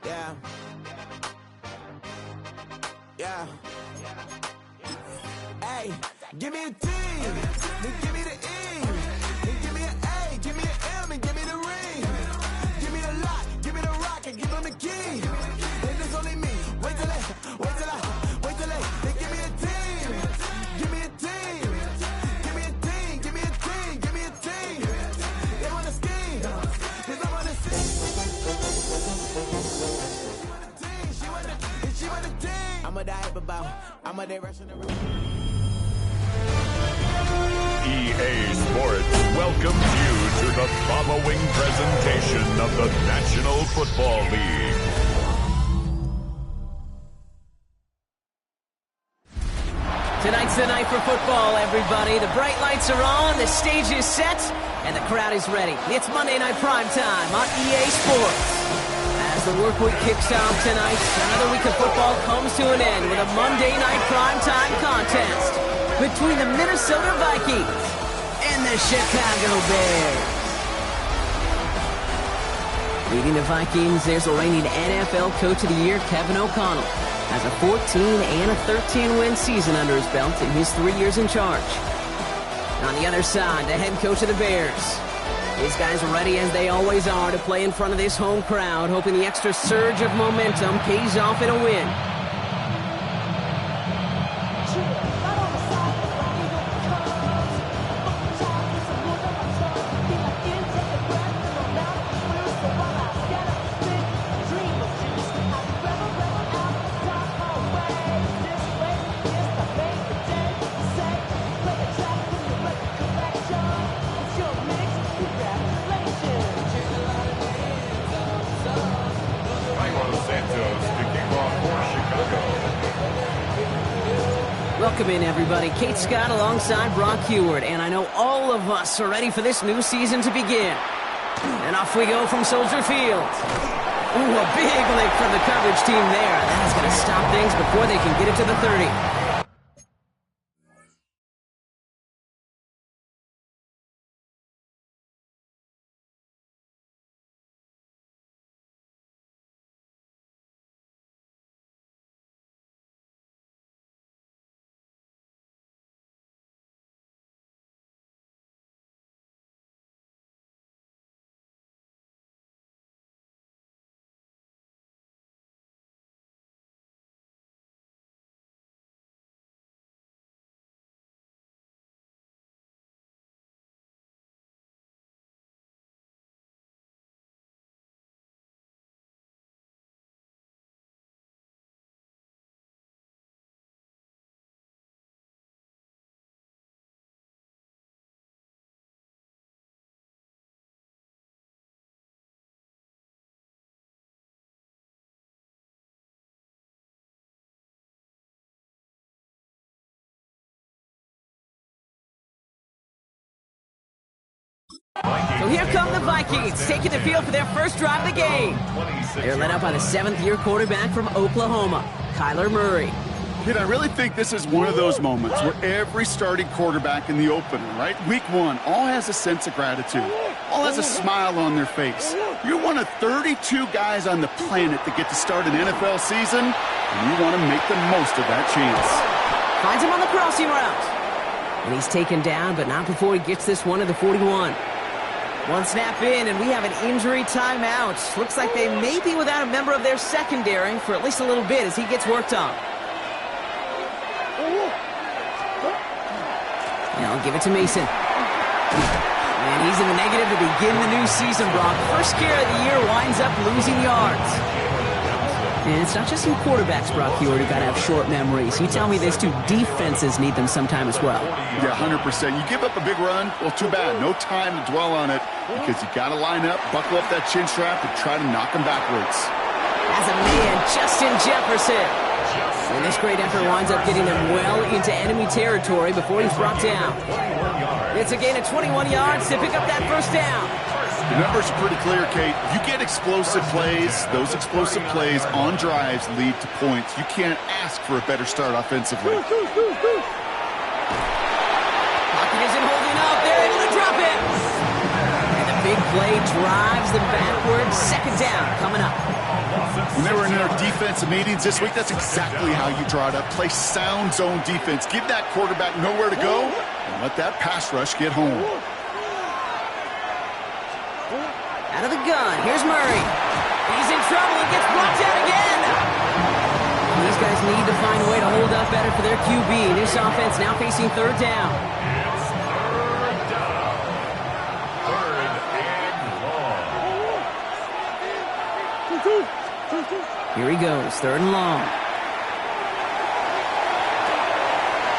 Yeah. Yeah. Hey, give me a T, then give me the E, then give me an A, give me an M, and give me the ring. Give me the lock, give me the rock, and give them the key. And it's only me. Wait till they, then give me a team. Give me a team. Give me a team, give me a team, give me a team. They wanna scheme, 'cause I wanna see. She want a team. I'm a die about, I'm a day rushing around. EA Sports welcomes you to the following presentation of the National Football League. Tonight's the night for football, everybody. The bright lights are on, the stage is set, and the crowd is ready. It's Monday Night Primetime on EA Sports. As the work week kicks off tonight, another week of football comes to an end with a Monday Night Primetime contest between the Minnesota Vikings and the Chicago Bears. Leading the Vikings, there's the reigning NFL Coach of the Year, Kevin O'Connell. Has a 14 and a 13-win season under his belt in his 3 years in charge. On the other side, the head coach of the Bears. These guys are ready, as they always are, to play in front of this home crowd, hoping the extra surge of momentum pays off in a win. Welcome in, everybody. Kate Scott alongside Brock Heward, and I know all of us are ready for this new season to begin. And off we go from Soldier Field. Ooh, a big lick from the coverage team there. That is going to stop things before they can get it to the 30. So here come the Vikings, taking the field for their first drive of the game. They're led up by the seventh-year quarterback from Oklahoma, Kyler Murray. Kid, I really think this is one of those moments where every starting quarterback in the opener, right? Week one, all has a sense of gratitude. All has a smile on their face. You're one of 32 guys on the planet that get to start an NFL season, and you want to make the most of that chance. Finds him on the crossing route. And he's taken down, but not before he gets this one to the 41. One snap in, and we have an injury timeout. Looks like they may be without a member of their secondary for at least a little bit as he gets worked on. And I'll give it to Mason. And he's in the negative to begin the new season, Brock. First scare of the year winds up losing yards. And it's not just some quarterbacks, Brock Heward, who got to have short memories. You tell me these two defenses need them sometime as well. Yeah, 100%. You give up a big run, well, too bad. No time to dwell on it because you got to line up, buckle up that chin strap, and try to knock them backwards. As a man, Justin Jefferson. And this great effort winds up getting them well into enemy territory before he's brought down. It's a gain of 21 yards to pick up that first down. The numbers are pretty clear, Kate. You get explosive plays. Those explosive plays on drives lead to points. You can't ask for a better start offensively. Pocket isn't holding up. They're able to drop it. And the big play drives them backwards. Second down coming up. When they were in their defensive meetings this week, that's exactly how you draw it up. Play sound zone defense. Give that quarterback nowhere to go and let that pass rush get home. Out of the gun, here's Murray. He's in trouble, he gets brought down again. These guys need to find a way to hold up better for their QB. This offense now facing third down. Here he goes, third and long.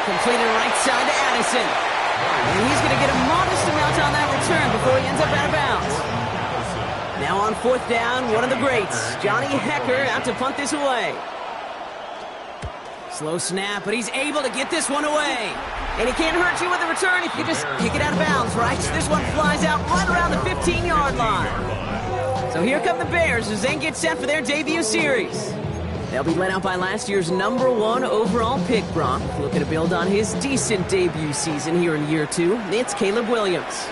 Completed right side to Addison. And he's going to get a modest amount on that return before he ends up out of bounds. Now on fourth down, one of the greats, Johnny Hecker, out to punt this away. Slow snap, but he's able to get this one away. And he can't hurt you with the return if you just kick it out of bounds, right? This one flies out right around the 15-yard line. So here come the Bears as they get set for their debut series. They'll be led out by last year's #1 overall pick, Brock. Looking to build on his decent debut season here in year 2. It's Caleb Williams.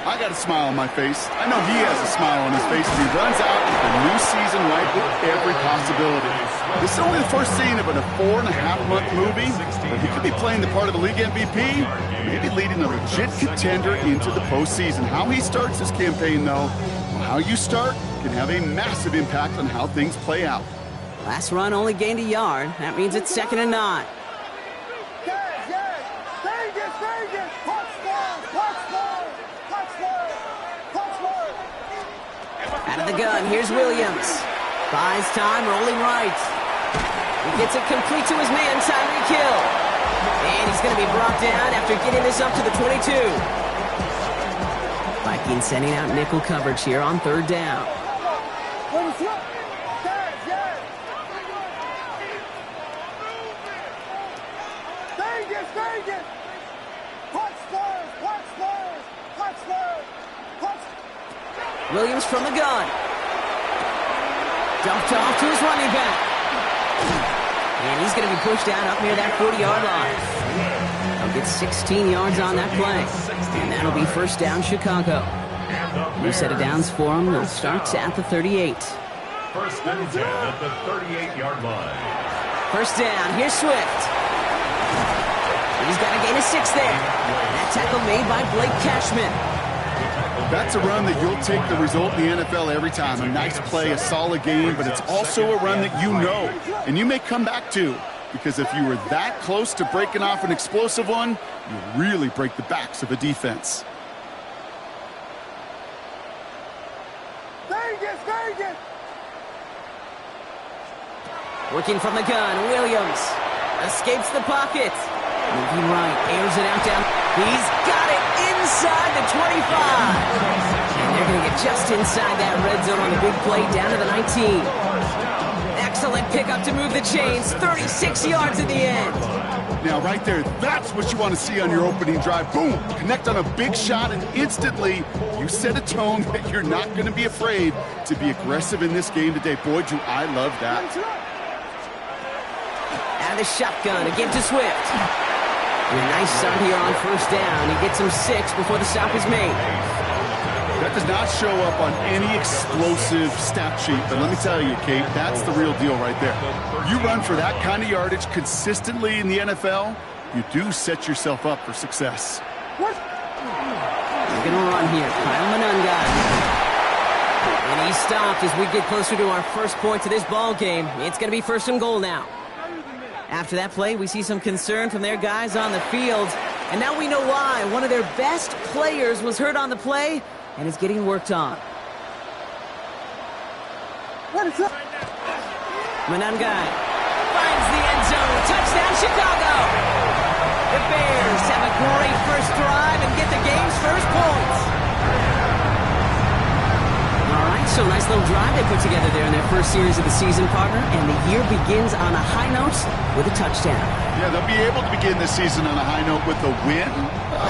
I got a smile on my face. I know he has a smile on his face as he runs out with the new season right with every possibility. This is only the first scene of a 4.5-month movie, but he could be playing the part of the league MVP, maybe leading a legit contender into the postseason. How he starts this campaign, though, how you start can have a massive impact on how things play out. Last run only gained a yard. That means it's 2nd and 9. Out of the gun, here's Williams. Buys time, rolling right. He gets it complete to his man, Tyreek Hill. And he's going to be brought down after getting this up to the 22. Vikings sending out nickel coverage here on third down. Williams from the gun. Dumped off to his running back. And he's going to be pushed out up near that 40-yard line. He'll get 16 yards on that play. And that'll be first down, Chicago. New set of downs for him. They'll start at the 38. First and 10 at the 38-yard line. First down. Here's Swift. He's got a gain of 6 there. That tackle made by Blake Cashman. That's a run that you'll take the result in the NFL every time. A nice play, a solid game, but it's also a run that you know and you may come back to, because if you were that close to breaking off an explosive one, you really break the backs of a defense. Vegas! Working from the gun, Williams escapes the pocket. Moving right, airs it out down. He's got it inside the 25. And they're going to get just inside that red zone on the big play down to the 19. Excellent pickup to move the chains. 36 yards in the end. Now, right there, that's what you want to see on your opening drive. Boom! Connect on a big shot, and instantly you set a tone that you're not going to be afraid to be aggressive in this game today. Boy, do I love that. Out of the shotgun, again to Swift. And a nice start here on first down. He gets him 6 before the stop is made. That does not show up on any explosive stat sheet, but let me tell you, Kate, that's the real deal right there. You run for that kind of yardage consistently in the NFL, you do set yourself up for success. We're going to run here. Kyle Manungai. And he stopped as we get closer to our first points of this ball game. It's going to be 1st and goal now. After that play, we see some concern from their guys on the field. And now we know why. One of their best players was hurt on the play and is getting worked on. Manungai finds the end zone. Touchdown, Chicago! The Bears have a great first drive and get the game's first points. All right, so nice little drive they put together there in their first series of the season, partner. And the year begins on a high note with a touchdown. Yeah, they'll be able to begin this season on a high note with a win.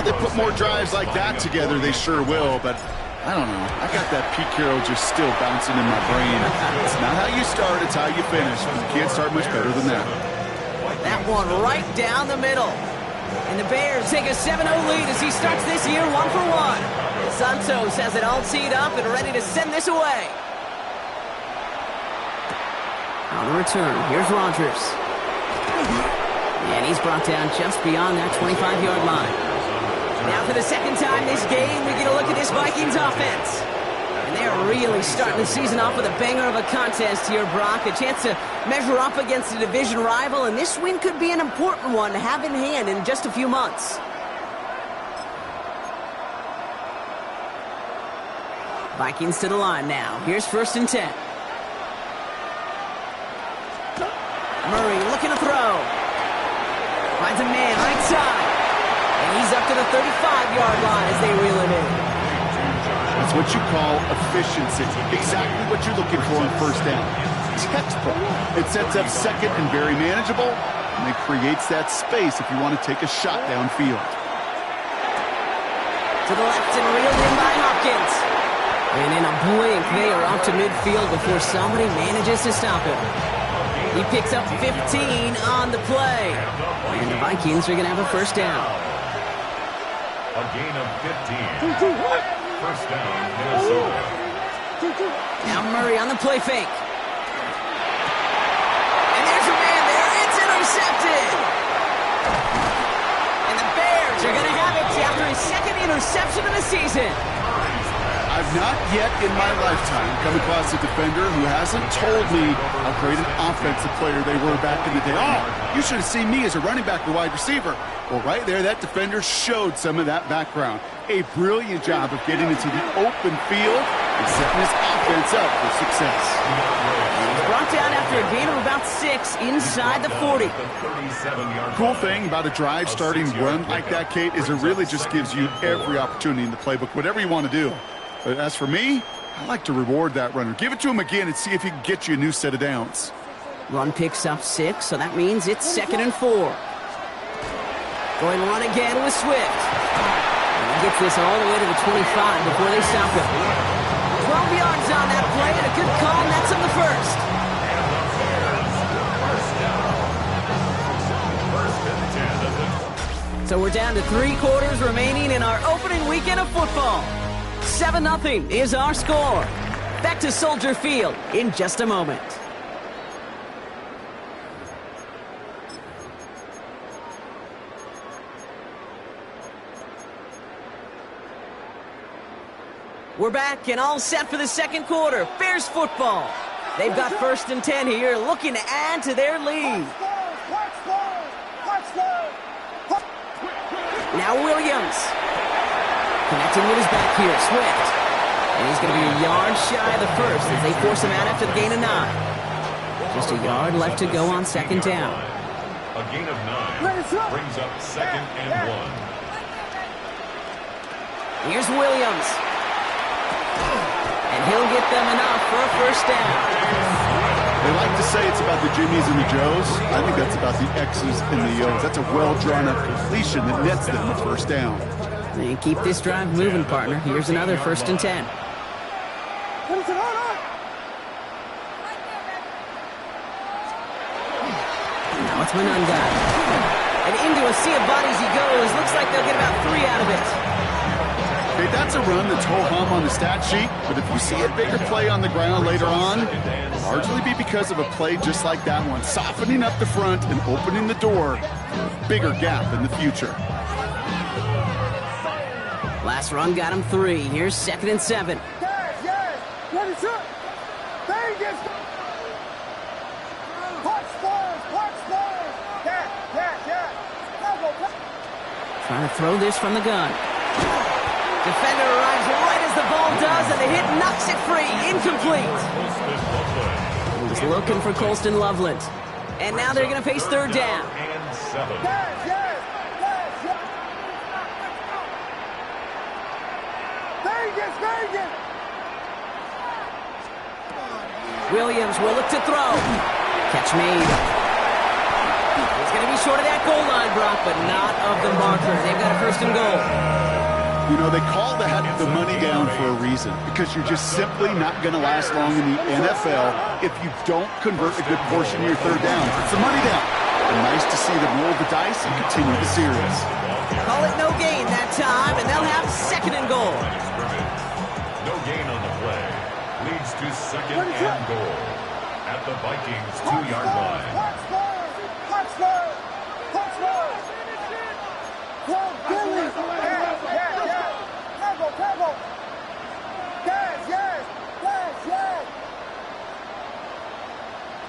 They put more drives like that together, they sure will, but I don't know. I got that Pete Carroll just still bouncing in my brain. It's not how you start, it's how you finish. You can't start much better than that. That one right down the middle. And the Bears take a 7-0 lead as he starts this year 1 for 1. Santos has it all teed up and ready to send this away. On the return, here's Rodgers. And he's brought down just beyond that 25-yard line. Now for the second time this game, we get a look at this Vikings offense. And they're really starting the season off with a banger of a contest here, Brock. A chance to measure up against a division rival, and this win could be an important one to have in hand in just a few months. Vikings to the line now. Here's 1st and 10. Murray looking to throw. Finds a man right side. And he's up to the 35-yard line as they reel it in. That's what you call efficiency. Exactly what you're looking for on 1st down. Textbook. It sets up 2nd and very manageable, and it creates that space if you want to take a shot downfield. To the left and reeled in by Hopkins. And in a blink, they are off to midfield before somebody manages to stop him. He picks up 15 on the play. And the Vikings are going to have a 1st down. A gain of 15. 1st down, Minnesota. Now Murray on the play fake. And there's a man there. It's intercepted. And the Bears are going to have it after his 2nd interception of the season. I've not yet in my lifetime come across a defender who hasn't told me how great an offensive player they were back in the day. Oh, you should have seen me as a running back or wide receiver. Well, right there, that defender showed some of that background. A brilliant job of getting into the open field and setting his offense up for success. He's brought down after a gain of about 6 inside the 40. Cool thing about a drive starting run like that, Kate, is it really just gives you every opportunity in the playbook, whatever you want to do. But as for me, I like to reward that runner. Give it to him again and see if he can get you a new set of downs. Run picks up 6, so that means it's 2nd and 4. Going run again with Swift. And he gets this all the way to the 25 before they stop him. 12 yards on that play, and a good call, and that's on the 1st. So we're down to 3 quarters remaining in our opening weekend of football. 7-0 is our score. Back to Soldier Field in just a moment. We're back and all set for the 2nd quarter. Bears football. They've got 1st and 10 here, looking to add to their lead. Now Williams. Connecting with his back here, Swift. And he's going to be a yard shy of the 1st as they force him out after the gain of 9. Just a yard left to go on 2nd down. A gain of 9 brings up 2nd and 1. Here's Williams. And he'll get them enough for a 1st down. They like to say it's about the Jimmies and the Joes. I think that's about the X's and the O's. That's a well-drawn-up completion that nets them a 1st down. And keep this drive moving, partner. Here's another 1st and 10. Now it's Manunga. And into a sea of bodies he goes. Looks like they'll get about 3 out of it. Okay, that's a run that's ho-hum on the stat sheet, but if you see a bigger play on the ground later on, it'll largely be because of a play just like that one, softening up the front and opening the door for a bigger gap in the future. Last run got him 3. Here's 2nd and 7. Trying to throw this from the gun. Defender arrives right as the ball does, and the hit knocks it free. Incomplete. He was looking for Colston Loveland. And now they're going to face 3rd down. Williams will look to throw. Catch made. It's going to be short of that goal line, Brock, but not of the marker. They've got a 1st and goal. You know, they call that the money down for a reason, because you're just simply not going to last long in the NFL if you don't convert a good portion of your 3rd down. It's the money down. And nice to see them roll the dice and continue the series. Call it no gain that time, and they'll have 2nd and goal. second and goal at the Vikings' 2-yard line.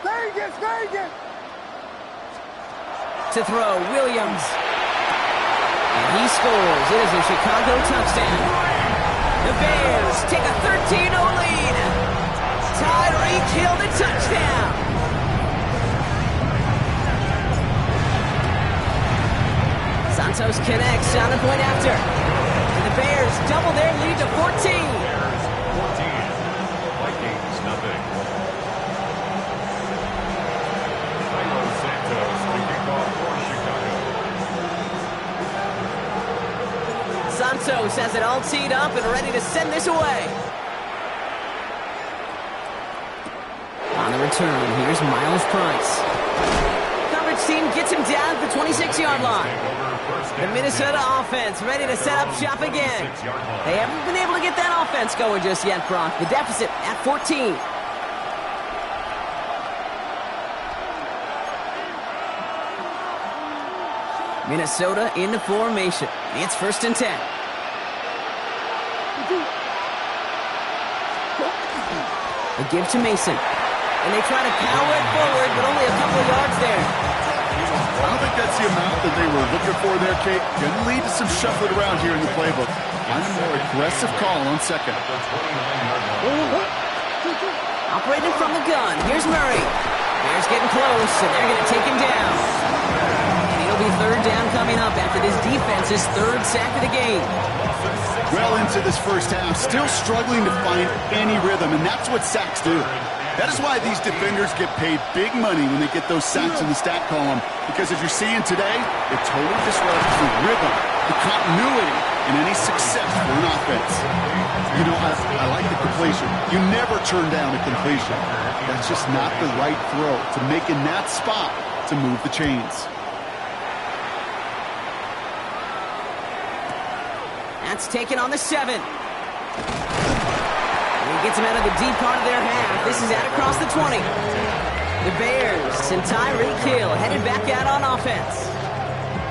Vegas! To throw, Williams. And he scores. It is a Chicago touchdown. The Bears take a 13-0 lead. Tyreek Hill the touchdown. Santos connects on the point after. And the Bears double their lead to 14. Bears 14, Vikings nothing. Santos to kick off for Chicago. Santos has it all teed up and ready to send this away. On the return, here's Miles Price. Coverage team gets him down at the 26-yard line. The Minnesota offense ready to set up shop again. They haven't been able to get that offense going just yet, Brock. The deficit at 14. Minnesota into formation. It's 1st and 10. They give to Mason. And they try to power it forward, but only a couple of yards there. I don't think that's the amount that they were looking for there, Kate. Going to lead to some shuffling around here in the playbook. Find a more aggressive call on second. Operating from the gun. Here's Murray. Bears getting close, and they're going to take him down. And it'll be 3rd down coming up after this defense's 3rd sack of the game. Well into this first half, still struggling to find any rhythm, and that's what sacks do. That is why these defenders get paid big money when they get those sacks in the stat column, because as you're seeing today, it totally disrupts the rhythm, the continuity, and any success for an offense. You know, I like the completion. You never turn down a completion. That's just not the right throw to make in that spot to move the chains. That's taken on the 7. He gets him out of the deep part of their half. This is out across the 20. The Bears and Tyreek Hill headed back out on offense.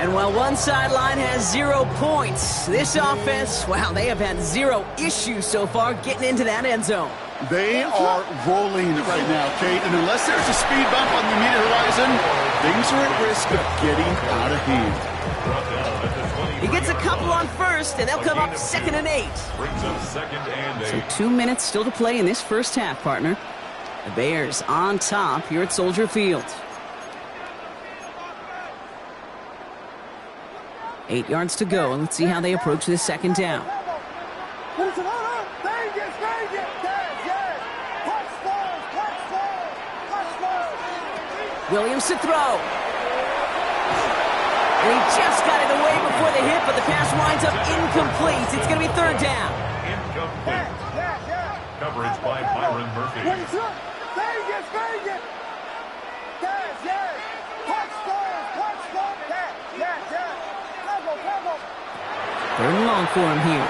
And while one sideline has 0 points, this offense, wow, they have had 0 issues so far getting into that end zone. They are rolling right now, Kate, and unless there's a speed bump on the immediate horizon, things are at risk of getting out of hand. He gets a couple on 1st, and they'll come up 2nd and 8. So 2 minutes still to play in this first half, partner. The Bears on top here at Soldier Field. 8 yards to go, and let's see how they approach this 2nd down. Williams to throw. And he just got it away before the hit, but the pass winds up incomplete. It's going to be 3rd down. Incomplete. Coverage by Byron Murphy. Third and long for him here.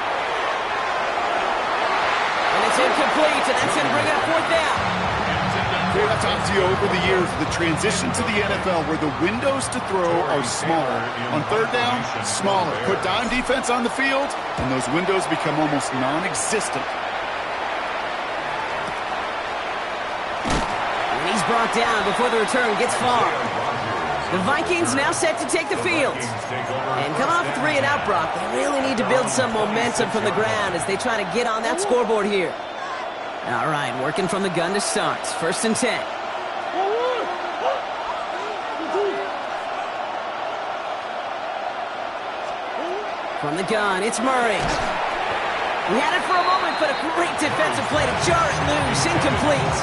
And it's incomplete, and that's going to bring it up 4th down. I've talked to you over the years, the transition to the NFL where the windows to throw are smaller. On 3rd down, smaller. Put dime defense on the field, and those windows become almost non-existent. And he's brought down before the return gets far. The Vikings now set to take the field. And coming off 3 and out, Brock, they really need to build some momentum from the ground as they try to get on that scoreboard here. All right, working from the gun to start. 1st and 10. From the gun, it's Murray. He had it for a moment, but a great defensive play to jar it loose. Incomplete.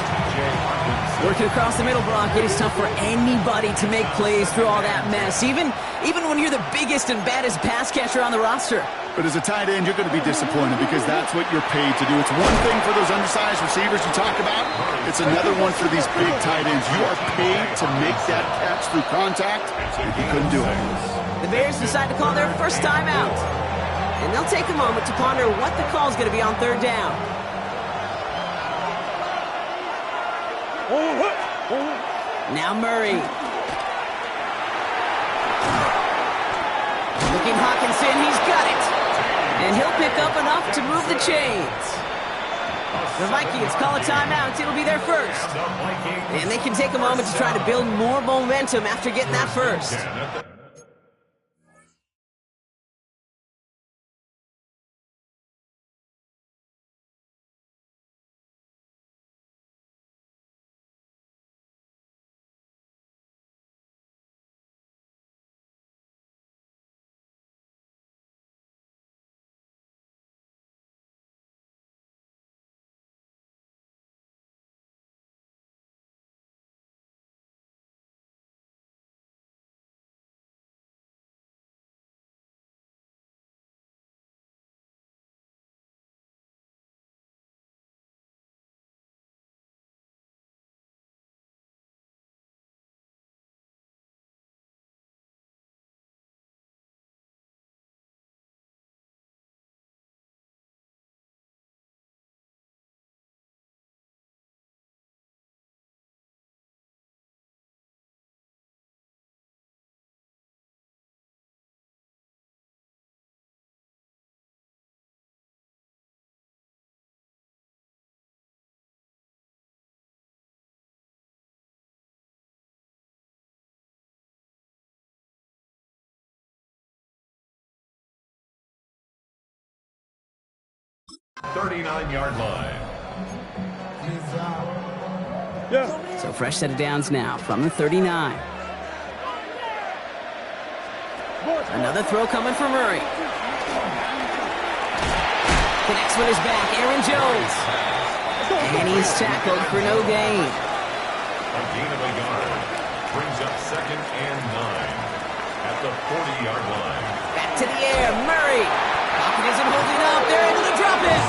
Working across the middle, Brock, it is tough for anybody to make plays through all that mess, even when you're the biggest and baddest pass catcher on the roster. But as a tight end, you're going to be disappointed because that's what you're paid to do. It's one thing for those undersized receivers you talk about. It's another one for these big tight ends. You are paid to make that catch through contact, and you couldn't do it. The Bears decide to call their first timeout. And they'll take a moment to ponder what the call is going to be on 3rd down. Now Murray. Looking Hawkinson, he's got it. And he'll pick up enough to move the chains. The Vikings call a timeout. It'll be their first. And they can take a moment to try to build more momentum after getting that first. 39-yard line. So fresh set of downs now from the 39. Another throw coming for Murray. Connects with his back, Aaron Jones. And he's tackled for no gain. A gain of a yard. Brings up 2nd and 9 at the 40-yard line. Back to the air, Murray. Pocket isn't holding up. They're able to drop it.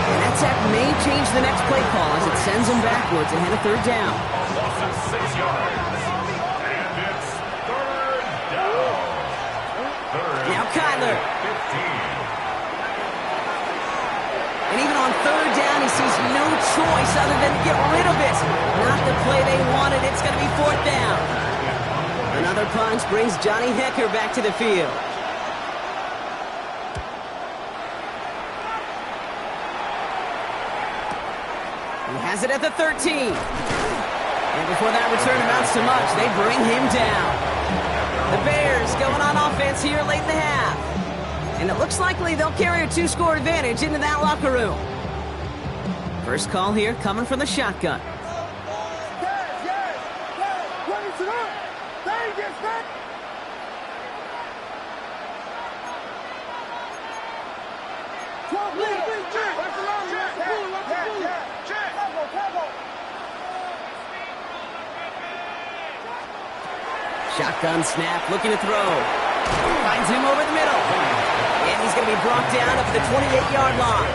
And that sack may change the next play call as it sends them backwards ahead of 3rd down. A loss of 6 yards. And it's 3rd down. Now Kyler. 15. And even on 3rd down, he sees no choice other than to get rid of it. Not the play they wanted. It's going to be 4th down. Another punch brings Johnny Hecker back to the field. He has it at the 13. And before that return amounts to much, they bring him down. The Bears going on offense here late in the half. And it looks likely they'll carry a 2-score advantage into that locker room. First call here coming from the shotgun. Shotgun snap, looking to throw. Finds him over the middle. And he's going to be brought down up to the 28-yard line.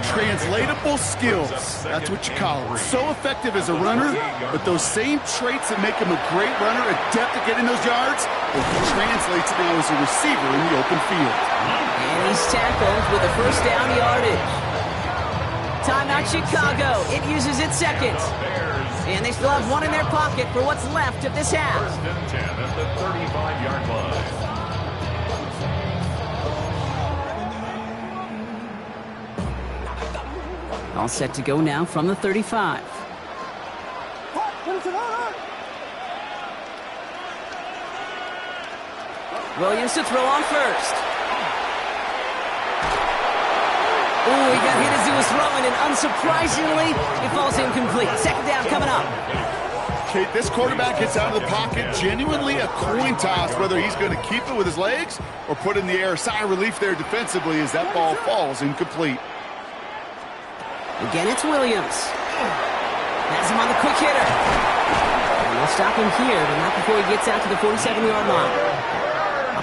Translatable skills. That's what you call it. So effective as a runner, but those same traits that make him a great runner, adept at getting those yards, well, he translates now as a receiver in the open field. And he's tackled with a 1st down yardage. Timeout Chicago. It uses its 2nd. And they still have one in their pocket for what's left of this half. 1st and 10 at the 35-yard line. All set to go now from the 35. Williams to throw on first. Ooh, he got hit as he was throwing, and unsurprisingly, it falls incomplete. 2nd down coming up. Kate, this quarterback gets out of the pocket, genuinely a coin toss, whether he's going to keep it with his legs or put it in the air. Sigh of relief there defensively as that ball falls incomplete. Again, it's Williams. Has him on the quick hitter. And they'll stop him here, but not before he gets out to the 47-yard line.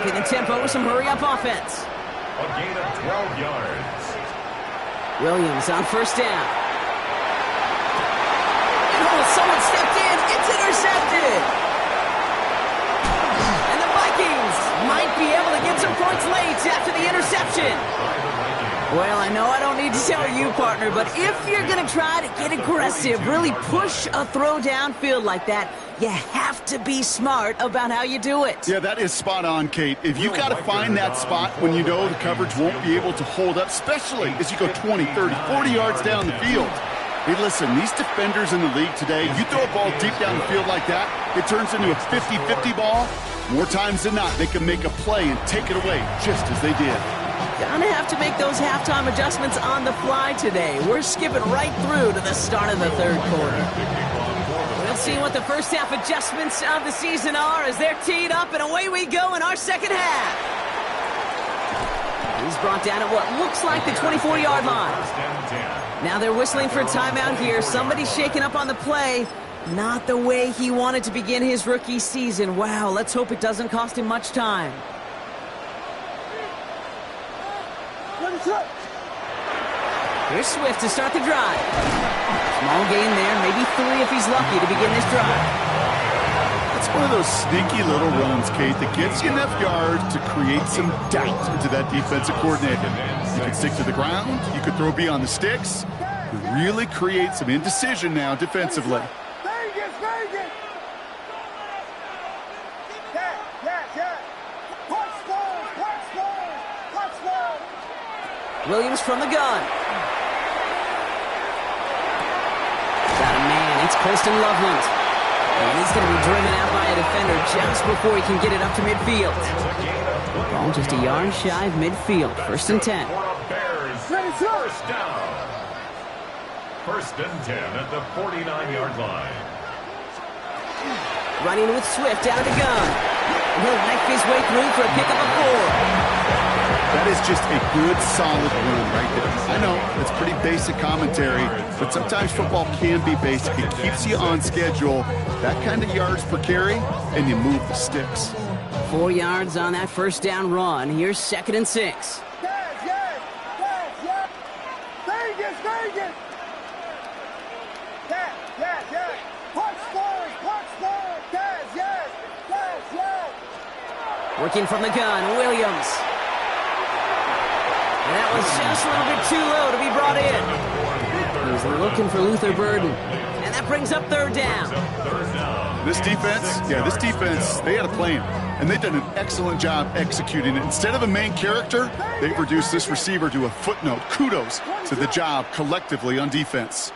Okay, the tempo with some hurry-up offense. A gain of 12 yards. Williams on 1st down. And someone stepped in. It's intercepted. And the Vikings might be able to get some points late after the interception. By the Vikings. Well, I know I don't need to tell you, partner, but if you're going to try to get aggressive, really push a throw downfield like that, you have to be smart about how you do it. Yeah, that is spot on, Kate. If you've got to find that spot when you know the coverage won't be able to hold up, especially as you go 20, 30, 40 yards down the field. Hey, listen, these defenders in the league today, you throw a ball deep down the field like that, it turns into a 50-50 ball. More times than not, they can make a play and take it away just as they did. Gonna have to make those halftime adjustments on the fly today. We're skipping right through to the start of the third quarter. We'll see what the first half adjustments of the season are as they're teed up, and away we go in our second half. He's brought down at what looks like the 24-yard line. Now they're whistling for a timeout here. Somebody's shaking up on the play. Not the way he wanted to begin his rookie season. Wow, let's hope it doesn't cost him much time. Here's Swift to start the drive. Small gain there, maybe 3 if he's lucky to begin this drive. It's one of those sneaky little runs, Kate, that gets you enough yards to create some doubt into that defensive coordinator. You can stick to the ground, you could throw beyond the sticks, and really create some indecision now defensively. Williams from the gun. Got a man. It's Colston Loveland. And he's going to be driven out by a defender just before he can get it up to midfield. Ball just a yard shy of midfield. 1st and 10. First down. 1st and 10 at the 49-yard line. Running with Swift out of the gun. He'll knife his way through for a pickup of 4. That is just a good, solid run right there. I know, it's pretty basic commentary, but sometimes football can be basic. It keeps you on schedule, that kind of yards per carry, and you move the sticks. 4 yards on that first down run. Here's 2nd and 6. Working from the gun, Williams. And that was just a little bit too low to be brought in. He's looking for Luther Burden. And that brings up 3rd down. This defense, they had a plan. And they've done an excellent job executing it. Instead of a main character, they've reduced this receiver to a footnote. Kudos to the job collectively on defense.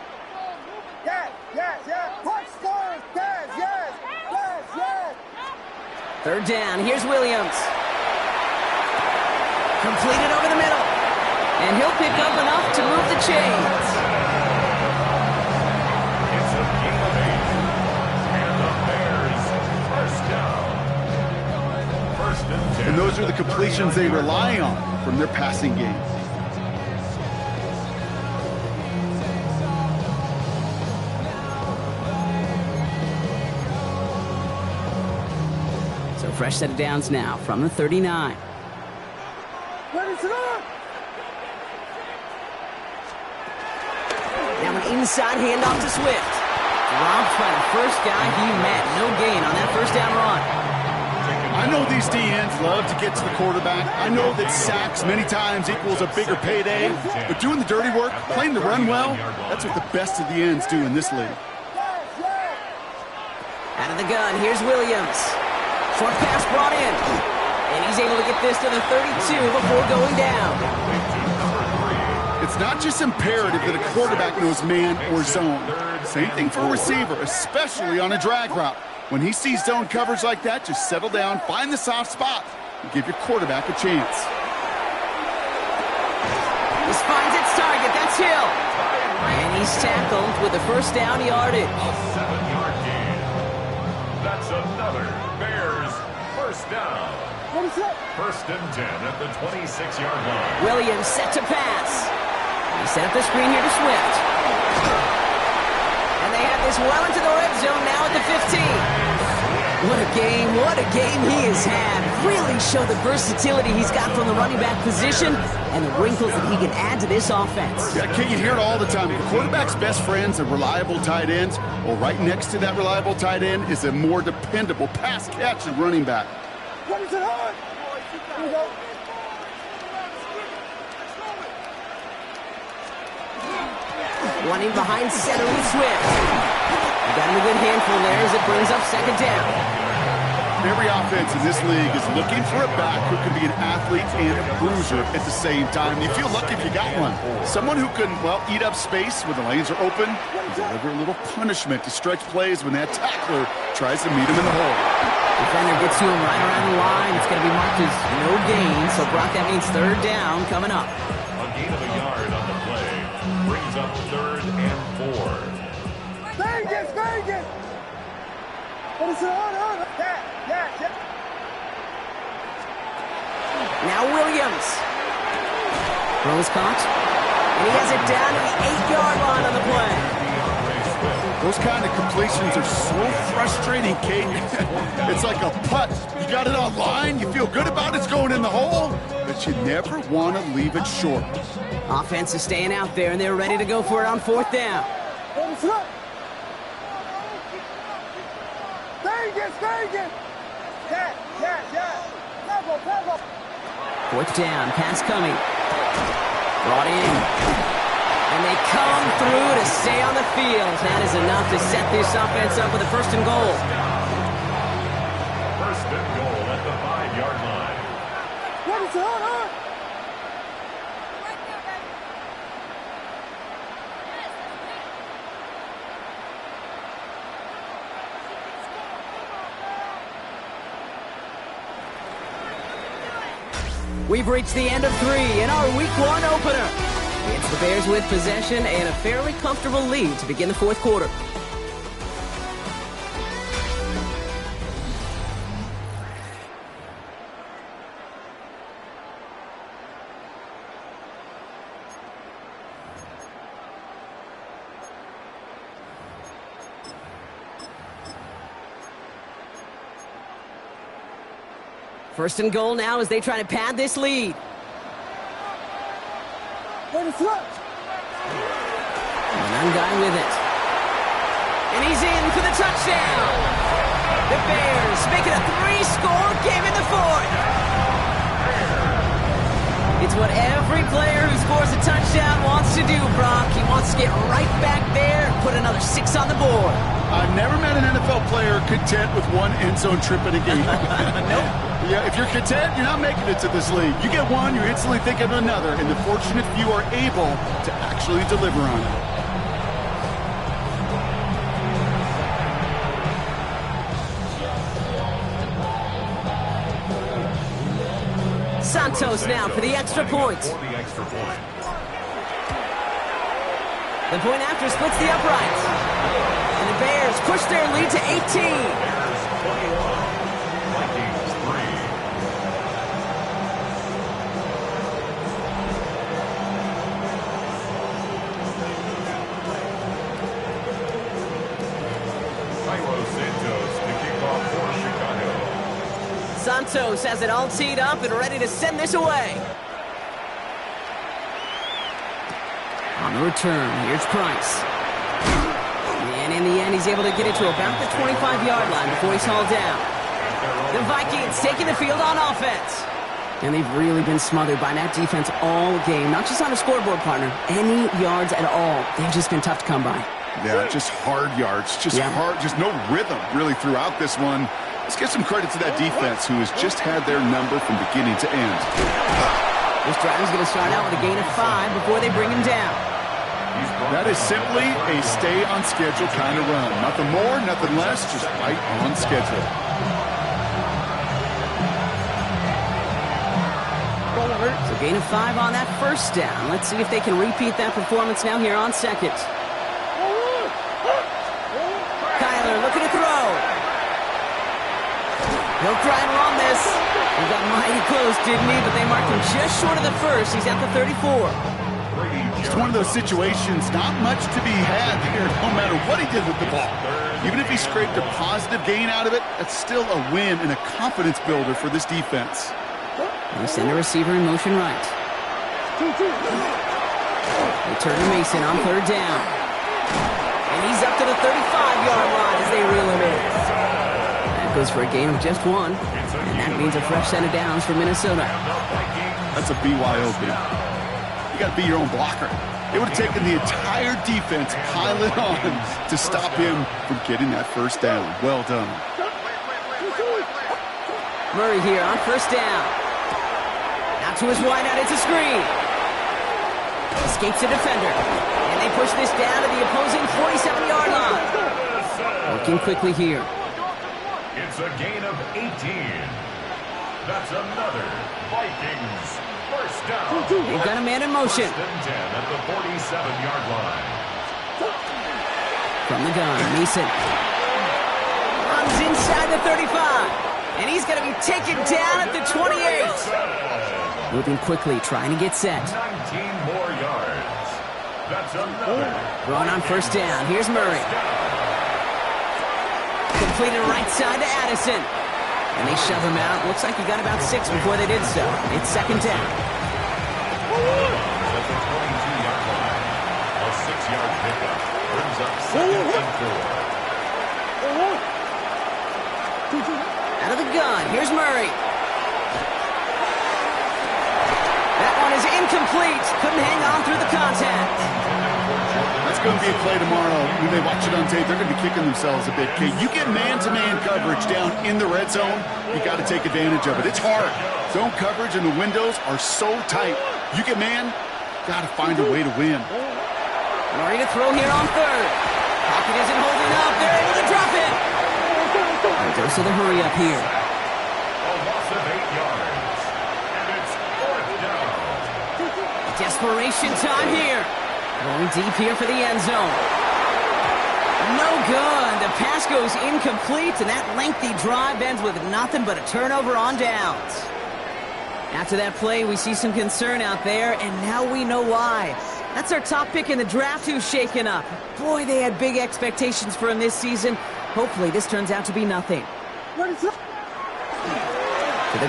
Third down, here's Williams. Completed over the middle. And he'll pick up enough to move the chains. It's a gain of 8. And the Bears, first down. 1st and 10. And those are the completions they rely on from their passing game. So fresh set of downs now from the 39. Now an inside handoff to Swift. Dropped by the first guy he met. No gain on that first down run. I know these DNs love to get to the quarterback. I know that sacks many times equals a bigger payday. But doing the dirty work, playing the run well, that's what the best of the ends do in this league. Out of the gun, here's Williams. Short pass brought in. And he's able to get this to the 32 before going down. It's not just imperative that a quarterback knows man or zone. Same thing for a receiver, especially on a drag route. When he sees zone coverage like that, just settle down, find the soft spot, and give your quarterback a chance. This finds its target. That's Hill. And he's tackled with the first down yardage. A 7-yard gain. That's another Bears first down. 1st and 10 at the 26-yard line. Williams set to pass. He set up the screen here to Swift. And they have this well into the red zone now at the 15. What a game he has had. Really show the versatility he's got from the running back position and the wrinkles that he can add to this offense. Yeah, Kate, you hear it all the time. The quarterback's best friend's a reliable tight end. Well, right next to that reliable tight end is a more dependable pass-catching running back. Running behind center with Swift. They got him a good handful there as it brings up second down. Every offense in this league is looking for a back who can be an athlete and a bruiser at the same time. You feel lucky if you got one. Someone who can, well, eat up space when the lanes are open and deliver a little punishment to stretch plays when that tackler tries to meet him in the hole. Defender gets to him right around the line. It's going to be marked as no gain. So, Brock, that means third down coming up. A gain of a yard on the play brings up 3rd and 4. Vegas! What is it on? Yeah. Now Williams. Throws caught. And he has it down to the 8-yard line on the play. Those kind of completions are so frustrating, Kate. It's like a putt. You got it on line, you feel good about it's going in the hole, but you never want to leave it short. Offense is staying out there, and they're ready to go for it on 4th down. Vegas! Yeah. 4th down, pass coming. Brought in. And they come through to stay on the field. That is enough to set this offense up with a 1st and goal. 1st and goal at the 5-yard line. What is it on? We've reached the end of 3 in our Week 1 opener. It's the Bears with possession and a fairly comfortable lead to begin the 4th quarter. First and goal now as they try to pad this lead. What is it? One guy with it. And he's in for the touchdown. The Bears make it a 3-score game in the 4th. It's what every player who scores a touchdown wants to do, Brock. He wants to get right back there and put another 6 on the board. I've never met an NFL player content with one end zone trip in a game. Nope. Yeah, if you're content, you're not making it to this league. You get one, you're instantly thinking of another, and the fortunate few are able to actually deliver on it. Santos now for the extra point. The point after splits the uprights. And the Bears push their lead to 18. Santos has it all teed up and ready to send this away. On the return, here's Price. And in the end, he's able to get it to about the 25-yard line before he's hauled down. The Vikings taking the field on offense. And they've really been smothered by that defense all game. Not just on a scoreboard, partner. Any yards at all. They've just been tough to come by. Yeah, just hard yards. Hard, just no rhythm really throughout this one. Let's give some credit to that defense who has just had their number from beginning to end. This drive is going to start out with a gain of 5 before they bring him down. That is simply a stay-on-schedule kind of run. Nothing more, nothing less, just right on schedule. So gain of 5 on that first down. Let's see if they can repeat that performance now here on second. Kyler looking to throw. He'll try and run this. He got mighty close, didn't he? But they marked him just short of the first. He's at the 34. It's one of those situations, not much to be had here, no matter what he did with the ball. Even if he scraped a positive gain out of it, that's still a win and a confidence builder for this defense. They send the receiver in motion right. They turn to Mason on third down. And he's up to the 35-yard line as they reel him in. That goes for a gain of just 1. And that means a fresh set of downs for Minnesota. That's a BYOB. You got to be your own blocker. It would have taken the entire defense piling on to stop him from getting that first down. Well done. Murray here on first down. Now to his wideout, it's a screen. Escapes a defender. And they push this down to the opposing 47-yard line. Working quickly here. It's a gain of 18. That's another Vikings first down. They've got a man in motion. First and 10 at the 47-yard line. From the gun, Mason runs inside the 35. And he's going to be taken down at the 28. Moving quickly, trying to get set. 19 more yards. That's another. Throwing on first down. Here's Murray. Completed right side to Addison. And they shove him out. Looks like he got about 6 before they did so. It's second down. At the 22-yard line. A 6-yard pickup. Brings up second and 4. Out of the gun. Here's Murray. That one is incomplete. Couldn't hang on through the contact. That's going to be a play tomorrow. When they watch it on tape, they're going to be kicking themselves a bit. Okay, you get man-to-man coverage down in the red zone, you got to take advantage of it. It's hard. Zone coverage and the windows are so tight. You get man, got to find a way to win. Murray to throw here on third. Pocket isn't holding up. They're able to drop it. There goes to the hurry up here. A loss of 8 yards. And it's fourth down. Desperation time here. Going deep here for the end zone. No good. The pass goes incomplete, and that lengthy drive ends with nothing but a turnover on downs. After that play, we see some concern out there, and now we know why. That's our top pick in the draft who's shaken up. Boy, they had big expectations for him this season. Hopefully, this turns out to be nothing. To the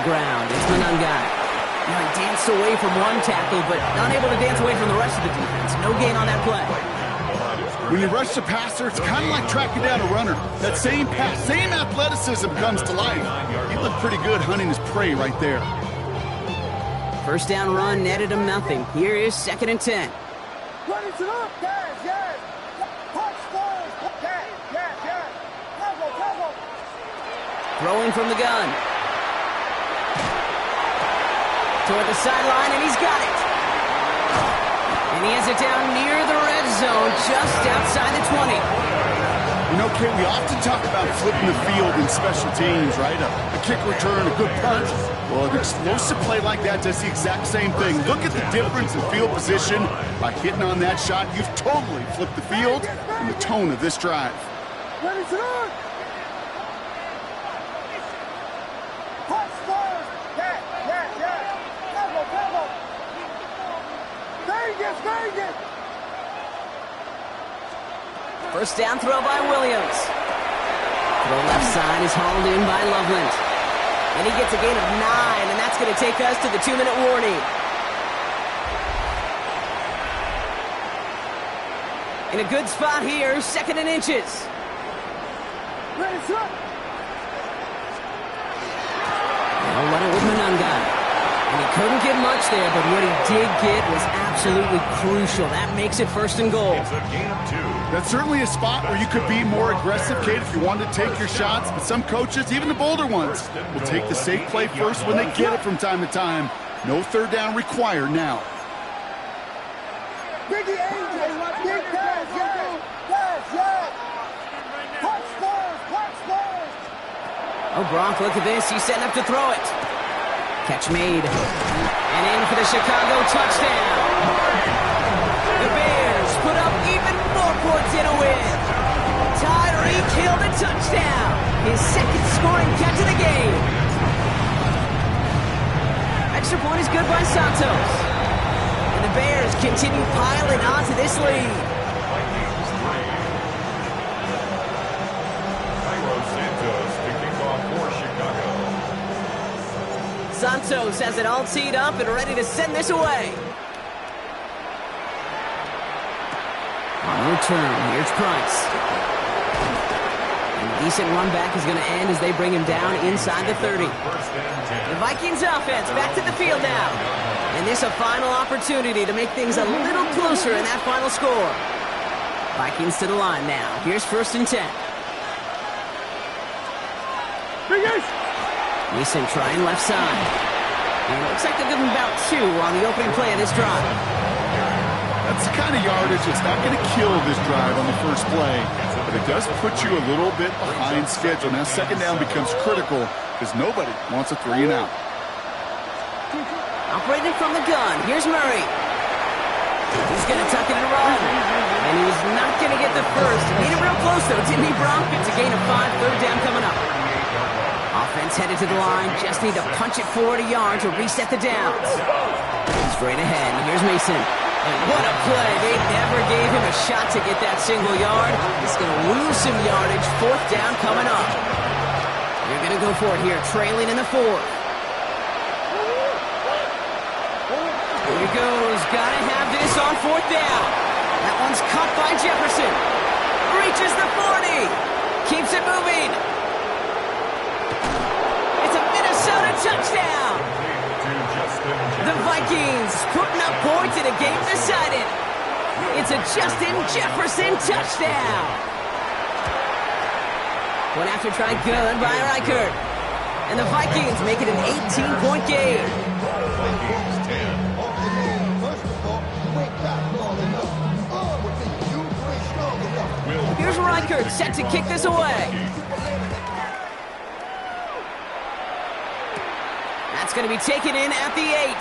ground. It's Manungai. Now he danced away from one tackle, but unable to dance away from the rest of the defense. No gain on that play. When you rush the passer, it's kind of like tracking down a runner. That same pass, same athleticism comes to life. He looked pretty good hunting his prey right there. First down run netted him nothing. Here is second and 10. Throwing from the gun. Toward the sideline, and he's got it. And he has it down near the red zone, just outside the 20. You know, Kate, we often talk about flipping the field in special teams, right? A kick return, a good punt. Well, an explosive play like that does the exact same thing. Look at the difference in field position. By hitting on that shot, you've totally flipped the field and the tone of this drive. First down throw by Williams. Throw left side is hauled in by Loveland. And he gets a gain of 9, and that's going to take us to the 2-minute warning. In a good spot here, second and inches. Now run it with Manungai. And he couldn't get much there, but what he did get was absolutely crucial. That makes it first and goal. It's a gain of 2. That's certainly a spot where you could be more aggressive, Kate, if you wanted to take your shots. But some coaches, even the bolder ones, will take the safe play first when they get it from time to time. No third down required now. Oh, Gronk, look at this. He's setting up to throw it. Catch made. And in for the Chicago touchdown. The Bears put up even more points in a win. Tyreek Hill a touchdown. His second scoring catch of the game. Extra point is good by Santos. And the Bears continue piling onto this lead. Santos has it all teed up and ready to send this away. On return, here's Price. And a decent run back is going to end as they bring him down inside the 30. The Vikings offense back to the field now. And this a final opportunity to make things a little closer in that final score. Vikings to the line now. Here's 1st and 10. Mason trying left side. And it looks like they'll give him about 2 on the opening play of this drive. That's the kind of yardage that's not going to kill this drive on the first play, but it does put you a little bit behind schedule. Now, 2nd down becomes critical because nobody wants a 3 and out. Operating from the gun. Here's Murray. He's going to tuck it and run. And he was not going to get the first. He made it real close, though, didn't he, Brock? It's a gain of 5, 3rd down coming up. Offense headed to the line. Just need to punch it forward a yard to reset the downs. Straight ahead. Here's Mason. And what a play. They never gave him a shot to get that single yard. He's going to lose some yardage. 4th down coming up. They're going to go for it here, trailing in the 4th. Here he goes. Got to have this on 4th down. That one's caught by Jefferson. Reaches the 40. Keeps it moving. It's a Minnesota touchdown. The Vikings putting up points in a game decided. It's a Justin Jefferson touchdown. One after try good by Reichert. And the Vikings make it an 18-point game. Here's Reichert set to kick this away. That's going to be taken in at the 8.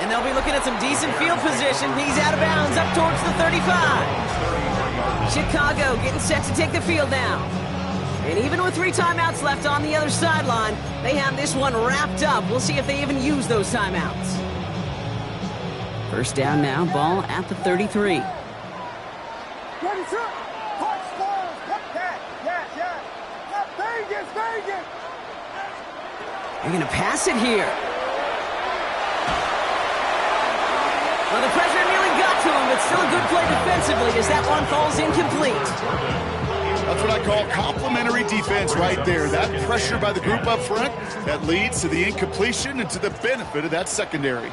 And they'll be looking at some decent field position. He's out of bounds up towards the 35. Chicago getting set to take the field now. And even with 3 timeouts left on the other sideline, they have this one wrapped up. We'll see if they even use those timeouts. 1st down now, ball at the 33. They're going to pass it here. Well, the pressure nearly got to him, but still a good play defensively as that one falls incomplete. That's what I call complimentary defense right there. That pressure by the group up front, that leads to the incompletion and to the benefit of that secondary.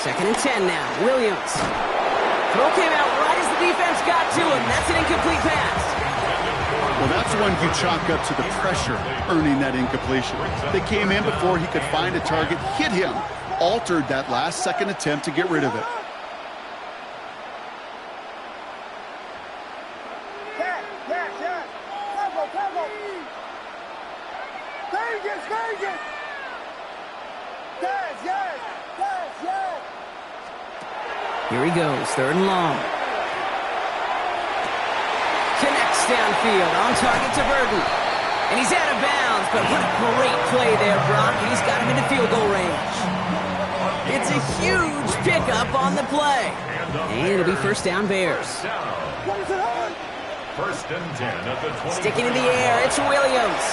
Second and 10 now. Williams. Throw came out right as the defense got to him. That's an incomplete pass. Well, that's one you chalk up to the pressure earning that incompletion. They came in before he could find a target, hit him, altered that last-second attempt to get rid of it. Here he goes, 3rd and long. Connects downfield, on target to Burton. And he's out of bounds, but what a great play there, Brock. He's got him into field goal range. It's a huge pickup on the play. And it'll be 1st down Bears. 1st and 10 at the 20. Sticking in the air, it's Williams.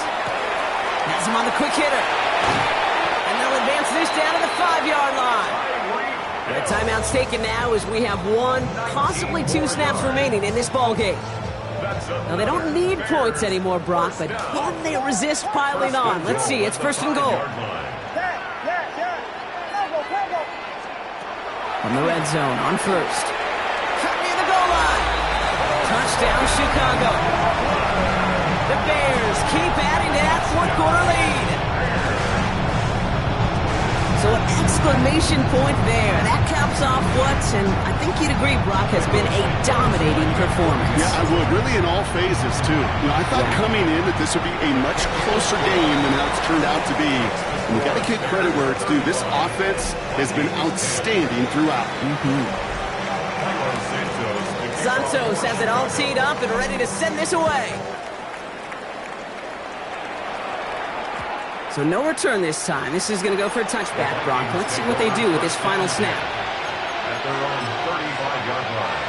Has him on the quick hitter. And they'll advance this down to the 5-yard line. The timeout's taken now as we have 1, possibly 2 snaps remaining in this ball game. Now, they don't need points anymore, Brock, but can they resist piling on? Let's see. It's 1st and goal. From the red zone on 1st. Cut near the goal line. Touchdown, Chicago. The Bears keep adding to that 4th-quarter lead. So an exclamation point there. That caps off what, and I think you'd agree, Brock, has been a dominating performance. Yeah, I would. Really in all phases, too. I thought coming in that this would be a much closer game than how it's turned out to be. And you got to give credit where it's due. This offense has been outstanding throughout. Santos has it all teed up and ready to send this away. So no return this time. This is going to go for a touchback, Brock. Let's see what they do with this final snap. At their own 35-yard line.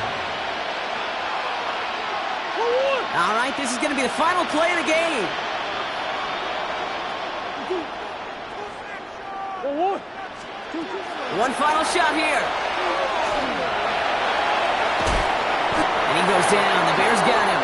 All right, this is going to be the final play of the game. One final shot here. And he goes down. The Bears got him.